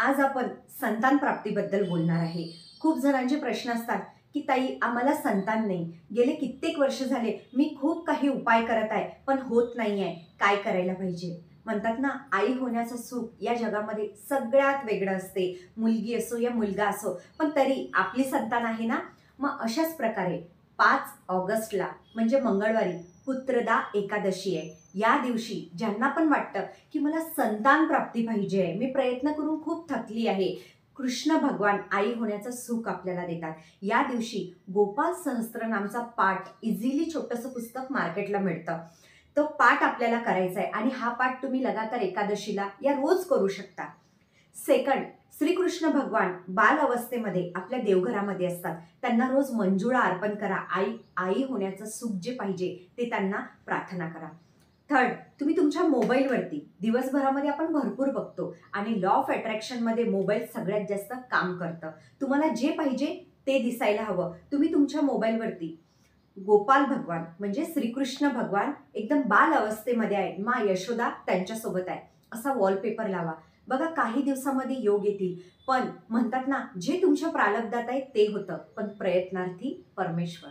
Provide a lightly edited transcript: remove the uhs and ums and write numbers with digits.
आज आपण संतान प्राप्तीबद्दल बोलणार आहे। खूप जणांचे प्रश्न असतात की ताई आम्हाला संतान नाही, गेले कित्येक वर्ष झाले मी खूप काही उपाय करत आहे पण होत नाहीये, काय करायला पाहिजे? म्हणतात ना, आई होण्याचं सुख या जगामध्ये सगळ्यात वेगळं असते। मुलगी असो या मुलगा असो, पण तरी आपली संतान आहे ना। मग अशाच प्रकारे 5 ऑगस्टला म्हणजे मंगळवारी पुत्रदा एकादशी आहे। या दिवशी ज्यांना पण वाटतं की मला संतान प्राप्ती पाहिजे आहे, मी प्रयत्न करून खूप थकली आहे, कृष्ण भगवान आई होण्याचं सुख आपल्याला देतात। या दिवशी गोपाल सहस्त्रनामचा पाठ इझिली छोटंसं पुस्तक मार्केटला मिळतं, तो पाठ आपल्याला करायचा आहे आणि हा पाठ तुम्ही लगातार एकादशीला या रोज करू शकता। सेकंड, श्रीकृष्ण भगवान बाल अवस्थेमध्ये आपल्या देवघरामध्ये असतात, त्यांना रोज मंजुळा अर्पण करा। आई होण्याचं सुख जे पाहिजे ते त्यांना प्रार्थना करा। थर्ड, तुम्ही तुमच्या मोबाईलवरती दिवसभरामध्ये आपण भरपूर बघतो आणि लॉ ऑफ अट्रॅक्शनमध्ये मोबाईल सगळ्यात जास्त काम करतं। तुम्हाला जे पाहिजे ते दिसायला हवं, तुम्ही तुमच्या मोबाईलवरती गोपाल भगवान म्हणजे श्रीकृष्ण भगवान एकदम बाल अवस्थेमध्ये आहे, माँ यशोदा त्यांच्यासोबत आहे, असा वॉलपेपर लावा। बघा काही दिवसामध्ये योग येतील, पण म्हणतात ना, जे तुमच्या प्रारब्धात आहे ते होतं, पण प्रयत्नार्थी परमेश्वर।